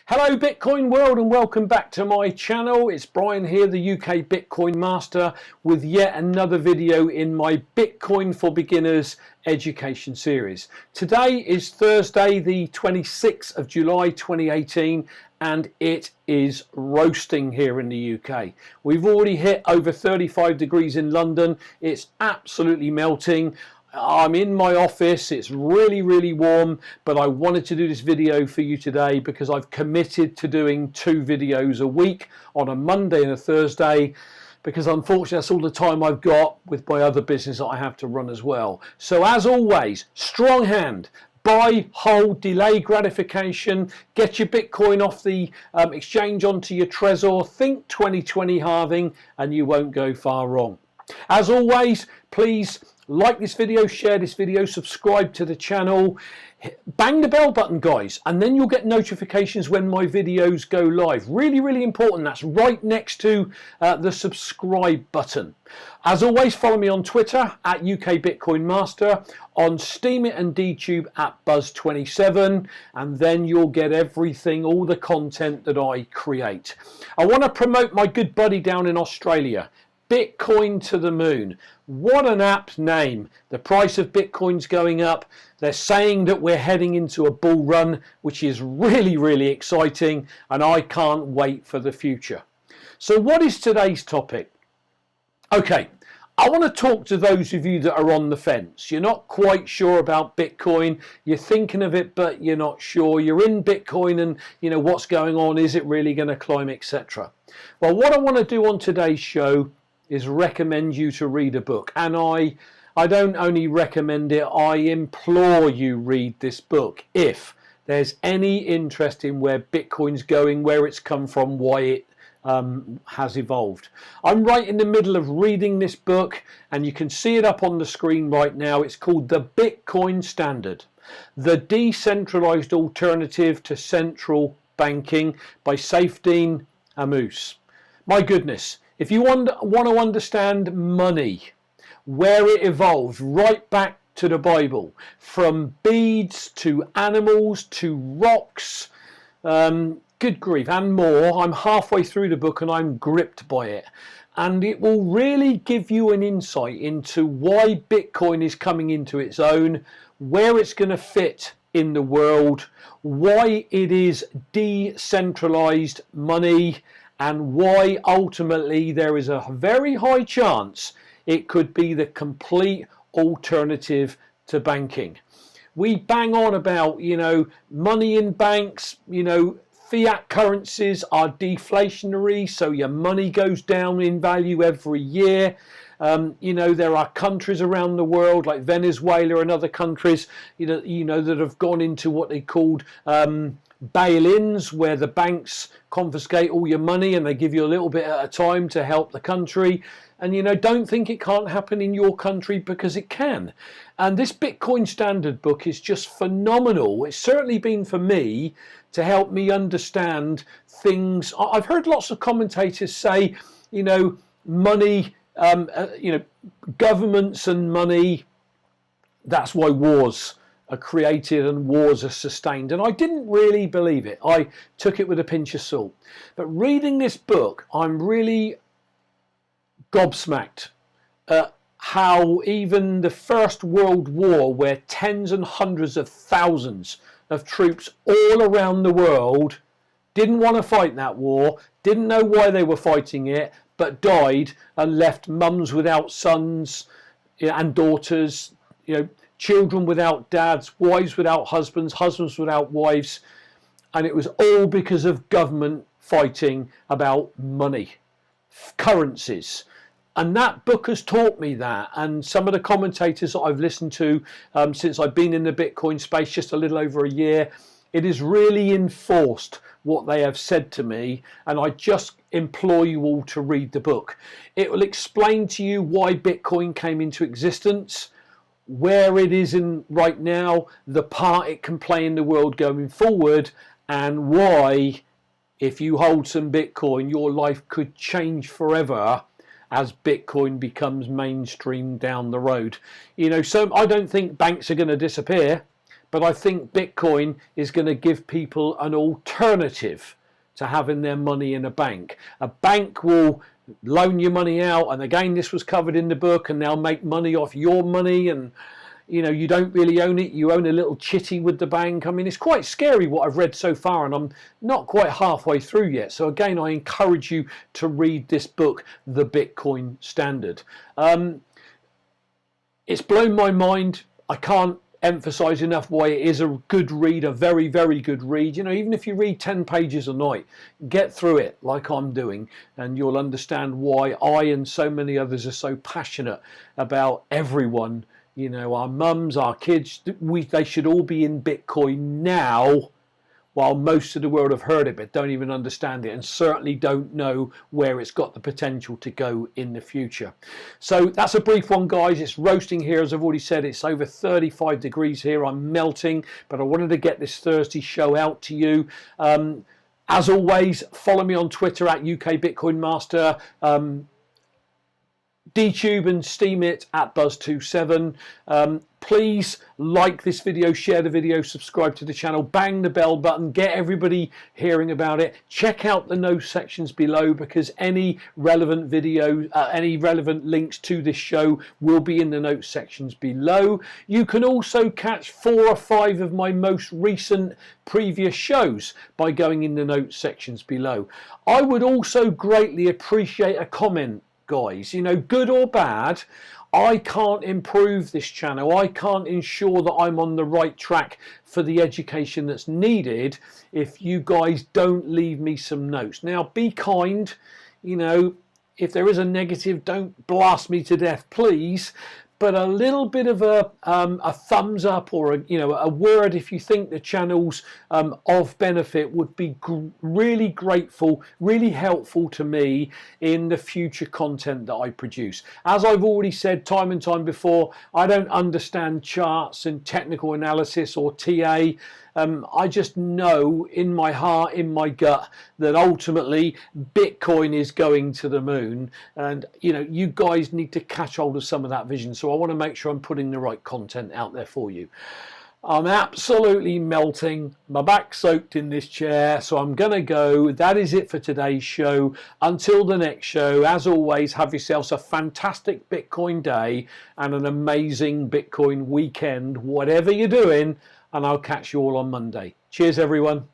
Hello Bitcoin world and welcome back to my channel. It's Brian here, the UK Bitcoin Master, with yet another video in my Bitcoin for Beginners education series. Today is Thursday the 26th of July 2018 and it is roasting here in the UK. We've already hit over 35 degrees in London. It's absolutely melting. I'm in my office, it's really warm, but I wanted to do this video for you today because I've committed to doing 2 videos a week on a Monday and a Thursday, because unfortunately that's all the time I've got with my other business that I have to run as well. So as always, strong hand, buy, hold, delay gratification, get your Bitcoin off the exchange onto your Trezor, think 2020 halving and you won't go far wrong. As always, please like this video, share this video, subscribe to the channel, bang the bell button guys, and then you'll get notifications when my videos go live. Really important. That's right next to the subscribe button. As always, follow me on Twitter at UK Bitcoin Master, on Steemit and DTube at Buzz27, and then you'll get everything, all the content that I create. I want to promote my good buddy down in Australia, Bitcoin to the Moon. What an apt name. The price of Bitcoin's going up. They're saying that we're heading into a bull run, which is really exciting, and I can't wait for the future. So what is today's topic? Okay, I want to talk to those of you that are on the fence. You're not quite sure about Bitcoin. You're thinking of it, but you're not sure. You're in Bitcoin and you know what's going on. Is it really going to climb, etc. Well, what I want to do on today's show is recommend you to read a book, and I don't only recommend it, I implore you read this book if there's any interest in where Bitcoin's going, where it's come from, why it has evolved. I'm right in the middle of reading this book and you can see it up on the screen right now. It's called The Bitcoin Standard, The Decentralized Alternative to Central Banking by Saifedean Ammous. My goodness, if you want to understand money, where it evolved right back to the Bible, from beads to animals to rocks, good grief, and more. I'm halfway through the book and I'm gripped by it. And it will really give you an insight into why Bitcoin is coming into its own, where it's going to fit in the world, why it is decentralized money, and why ultimately there is a very high chance it could be the complete alternative to banking. We bang on about, you know, money in banks, you know, fiat currencies are deflationary, so your money goes down in value every year. You know, there are countries around the world like Venezuela and other countries, you know, that have gone into what they called bail-ins, where the banks confiscate all your money and they give you a little bit at a time to help the country. And you know, don't think it can't happen in your country, because it can. And this Bitcoin Standard book is just phenomenal. It's certainly been for me to help me understand things. I've heard lots of commentators say, you know, money, you know, governments and money, that's why wars are created and wars are sustained, and I didn't really believe it. I took it with a pinch of salt. But reading this book, I'm really gobsmacked at how even the First World War, where tens and hundreds of thousands of troops all around the world didn't want to fight that war, didn't know why they were fighting it, but died and left mums without sons and daughters, you know, children without dads, wives without husbands, husbands without wives, and it was all because of government fighting about money, currencies. And that book has taught me that, and some of the commentators that I've listened to since I've been in the Bitcoin space just a little over a year, it has really enforced what they have said to me, and I just implore you all to read the book. It will explain to you why Bitcoin came into existence, where it is in right now, the part it can play in the world going forward, and why, if you hold some Bitcoin, your life could change forever as Bitcoin becomes mainstream down the road. You know, so I don't think banks are going to disappear, but I think Bitcoin is going to give people an alternative to having their money in a bank. A bank will loan your money out, and again, this was covered in the book, and they'll make money off your money, and you know, you don't really own it, you own a little chitty with the bank. I mean, it's quite scary what I've read so far, and I'm not quite halfway through yet. So again, I encourage you to read this book, The Bitcoin Standard. It's blown my mind. I can't emphasize enough why it is a good read, a very, very good read. You know, even if you read 10 pages a night, get through it like I'm doing, and you'll understand why I and so many others are so passionate about everyone. You know, our mums, our kids, they should all be in Bitcoin now, while most of the world have heard it but don't even understand it, and certainly don't know where it's got the potential to go in the future. So that's a brief one, guys. It's roasting here, as I've already said. It's over 35 degrees here. I'm melting, but I wanted to get this Thursday show out to you. As always, follow me on Twitter at UK BitcoinMeister. DTube and Steam it at Buzz27. Please like this video, share the video, subscribe to the channel, bang the bell button, get everybody hearing about it. Check out the notes sections below, because any relevant videos, any relevant links to this show will be in the notes sections below. You can also catch 4 or 5 of my most recent previous shows by going in the notes sections below. I would also greatly appreciate a comment, guys. You know, good or bad, I can't improve this channel. I can't ensure that I'm on the right track for the education that's needed if you guys don't leave me some notes. Now, be kind. You know, if there is a negative, don't blast me to death, please. But a little bit of a thumbs up, or a word if you think the channel's of benefit would be really grateful, really helpful to me in the future content that I produce. As I've already said time and time before, I don't understand charts and technical analysis or TA. I just know in my heart, in my gut, that ultimately Bitcoin is going to the moon, and you know, you guys need to catch hold of some of that vision. So I want to make sure I'm putting the right content out there for you. I'm absolutely melting, my back's soaked in this chair, so I'm gonna go. That is it for today's show. Until the next show, as always, have yourselves a fantastic Bitcoin day and an amazing Bitcoin weekend, whatever you're doing, and I'll catch you all on Monday. Cheers, everyone.